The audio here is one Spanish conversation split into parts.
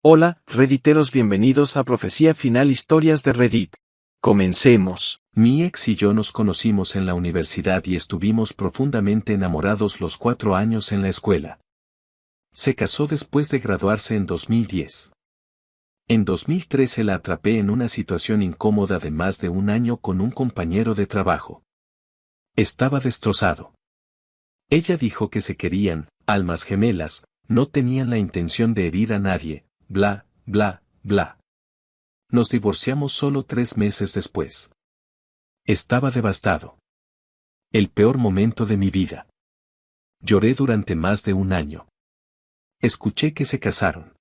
Hola, Redditeros, bienvenidos a Profecía Final, Historias de Reddit. Comencemos. Mi ex y yo nos conocimos en la universidad y estuvimos profundamente enamorados los 4 años en la escuela. Se casó después de graduarse en 2010. En 2013 la atrapé en una situación incómoda de más de un año con un compañero de trabajo. Estaba destrozado. Ella dijo que se querían, almas gemelas, no tenían la intención de herir a nadie, bla, bla, bla. Nos divorciamos solo 3 meses después. Estaba devastado. El peor momento de mi vida. Lloré durante más de un año. Escuché que se casaron.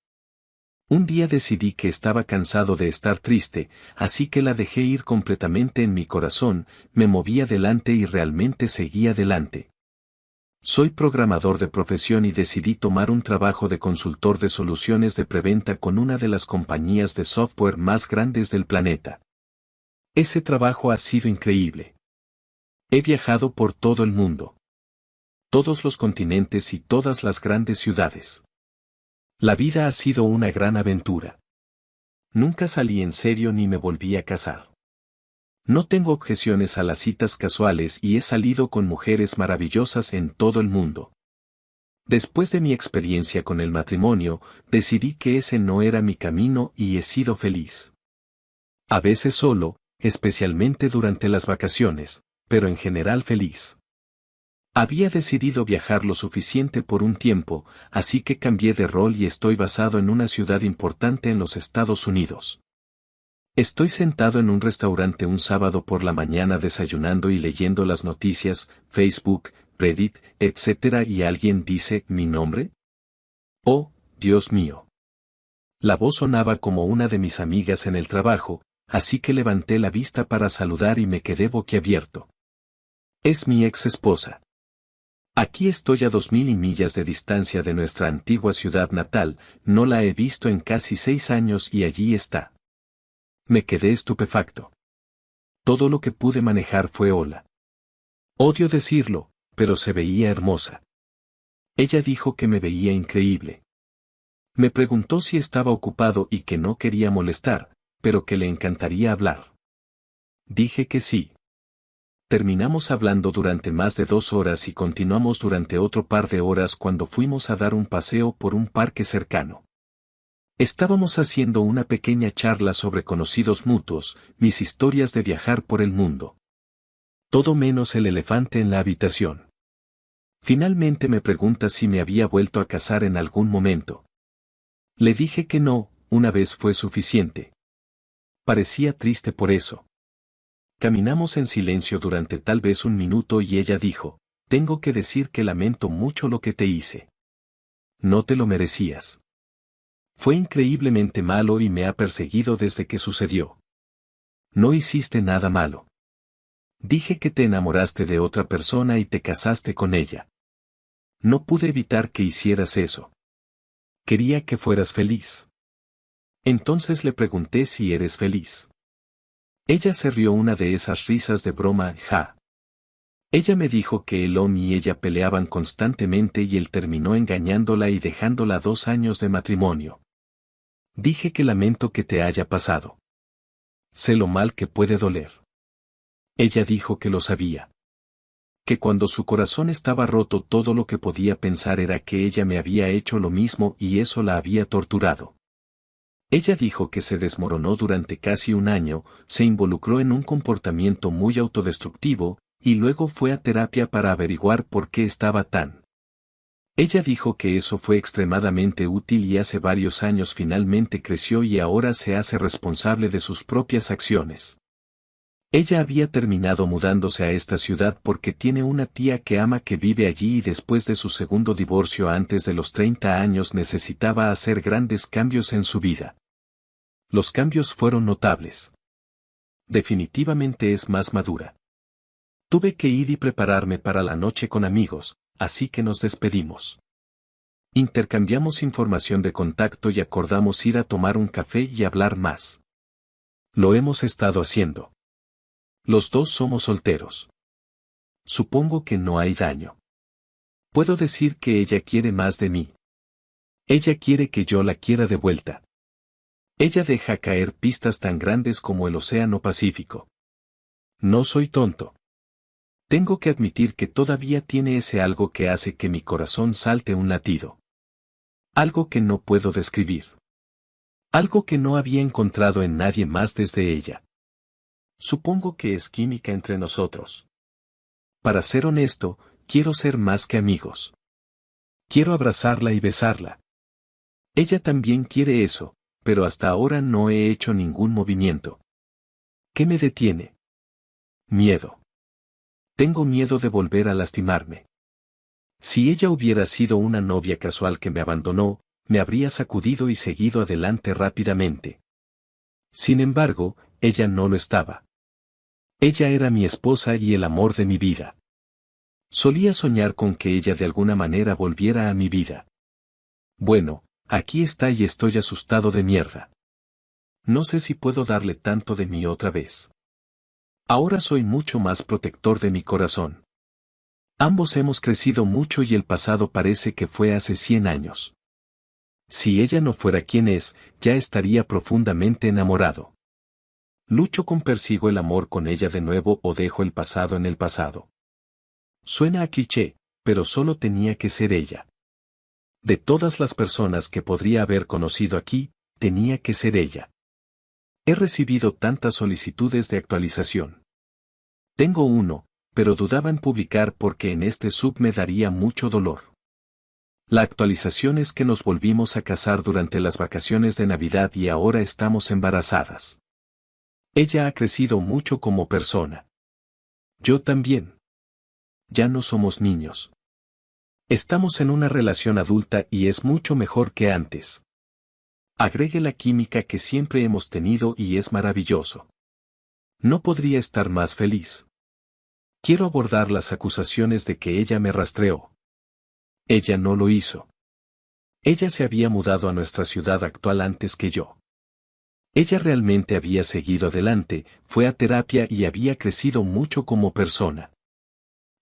Un día decidí que estaba cansado de estar triste, así que la dejé ir completamente en mi corazón, me moví adelante y realmente seguí adelante. Soy programador de profesión y decidí tomar un trabajo de consultor de soluciones de preventa con una de las compañías de software más grandes del planeta. Ese trabajo ha sido increíble. He viajado por todo el mundo. Todos los continentes y todas las grandes ciudades. La vida ha sido una gran aventura. Nunca salí en serio ni me volví a casar. No tengo objeciones a las citas casuales y he salido con mujeres maravillosas en todo el mundo. Después de mi experiencia con el matrimonio, decidí que ese no era mi camino y he sido feliz. A veces solo, especialmente durante las vacaciones, pero en general feliz. Había decidido viajar lo suficiente por un tiempo, así que cambié de rol y estoy basado en una ciudad importante en los Estados Unidos. Estoy sentado en un restaurante un sábado por la mañana desayunando y leyendo las noticias, Facebook, Reddit, etc. y alguien dice ¿mi nombre? Oh, Dios mío. La voz sonaba como una de mis amigas en el trabajo, así que levanté la vista para saludar y me quedé boquiabierto. Es mi ex esposa. Aquí estoy a 2000 millas de distancia de nuestra antigua ciudad natal, no la he visto en casi 6 años y allí está. Me quedé estupefacto. Todo lo que pude manejar fue hola. Odio decirlo, pero se veía hermosa. Ella dijo que me veía increíble. Me preguntó si estaba ocupado y que no quería molestar, pero que le encantaría hablar. Dije que sí. Terminamos hablando durante más de 2 horas y continuamos durante otro par de horas cuando fuimos a dar un paseo por un parque cercano. Estábamos haciendo una pequeña charla sobre conocidos mutuos, mis historias de viajar por el mundo. Todo menos el elefante en la habitación. Finalmente me pregunta si me había vuelto a casar en algún momento. Le dije que no, una vez fue suficiente. Parecía triste por eso. Caminamos en silencio durante tal vez un minuto y ella dijo, tengo que decir que lamento mucho lo que te hice. No te lo merecías. Fue increíblemente malo y me ha perseguido desde que sucedió. No hiciste nada malo. Dije que te enamoraste de otra persona y te casaste con ella. No pude evitar que hicieras eso. Quería que fueras feliz. Entonces le pregunté si eres feliz. Ella se rió una de esas risas de broma, ja. Ella me dijo que el hombre y ella peleaban constantemente y él terminó engañándola y dejándola 2 años de matrimonio. Dije que lamento que te haya pasado. Sé lo mal que puede doler. Ella dijo que lo sabía. Que cuando su corazón estaba roto todo lo que podía pensar era que ella me había hecho lo mismo y eso la había torturado. Ella dijo que se desmoronó durante casi un año, se involucró en un comportamiento muy autodestructivo, y luego fue a terapia para averiguar por qué estaba tan. Ella dijo que eso fue extremadamente útil y hace varios años finalmente creció y ahora se hace responsable de sus propias acciones. Ella había terminado mudándose a esta ciudad porque tiene una tía que ama que vive allí y después de su segundo divorcio antes de los 30 años necesitaba hacer grandes cambios en su vida. Los cambios fueron notables. Definitivamente es más madura. Tuve que ir y prepararme para la noche con amigos, así que nos despedimos. Intercambiamos información de contacto y acordamos ir a tomar un café y hablar más. Lo hemos estado haciendo. Los dos somos solteros. Supongo que no hay daño. Puedo decir que ella quiere más de mí. Ella quiere que yo la quiera de vuelta. Ella deja caer pistas tan grandes como el Océano Pacífico. No soy tonto. Tengo que admitir que todavía tiene ese algo que hace que mi corazón salte un latido. Algo que no puedo describir. Algo que no había encontrado en nadie más desde ella. Supongo que es química entre nosotros. Para ser honesto, quiero ser más que amigos. Quiero abrazarla y besarla. Ella también quiere eso, pero hasta ahora no he hecho ningún movimiento. ¿Qué me detiene? Miedo. Tengo miedo de volver a lastimarme. Si ella hubiera sido una novia casual que me abandonó, me habría sacudido y seguido adelante rápidamente. Sin embargo, ella no lo estaba. Ella era mi esposa y el amor de mi vida. Solía soñar con que ella de alguna manera volviera a mi vida. Bueno, aquí está y estoy asustado de mierda. No sé si puedo darle tanto de mí otra vez. Ahora soy mucho más protector de mi corazón. Ambos hemos crecido mucho y el pasado parece que fue hace 100 años. Si ella no fuera quien es, ya estaría profundamente enamorado. Lucho con persigo el amor con ella de nuevo o dejo el pasado en el pasado. Suena a cliché, pero solo tenía que ser ella. De todas las personas que podría haber conocido aquí, tenía que ser ella. He recibido tantas solicitudes de actualización. Tengo uno, pero dudaba en publicar porque en este sub me daría mucho dolor. La actualización es que nos volvimos a casar durante las vacaciones de Navidad y ahora estamos embarazadas. Ella ha crecido mucho como persona. Yo también. Ya no somos niños. Estamos en una relación adulta y es mucho mejor que antes. Agregue la química que siempre hemos tenido y es maravilloso. No podría estar más feliz. Quiero abordar las acusaciones de que ella me rastreó. Ella no lo hizo. Ella se había mudado a nuestra ciudad actual antes que yo. Ella realmente había seguido adelante, fue a terapia y había crecido mucho como persona.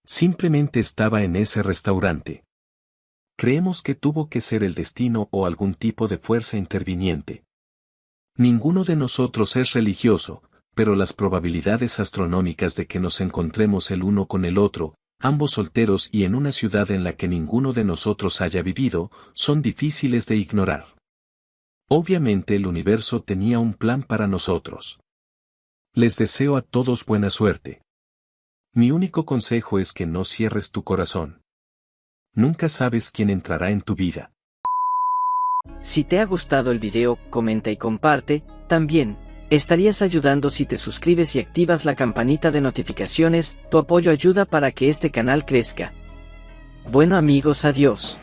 Simplemente estaba en ese restaurante. Creemos que tuvo que ser el destino o algún tipo de fuerza interviniente. Ninguno de nosotros es religioso, pero las probabilidades astronómicas de que nos encontremos el uno con el otro, ambos solteros y en una ciudad en la que ninguno de nosotros haya vivido, son difíciles de ignorar. Obviamente el universo tenía un plan para nosotros. Les deseo a todos buena suerte. Mi único consejo es que no cierres tu corazón. Nunca sabes quién entrará en tu vida. Si te ha gustado el video, comenta y comparte. También, estarías ayudando si te suscribes y activas la campanita de notificaciones. Tu apoyo ayuda para que este canal crezca. Bueno amigos, adiós.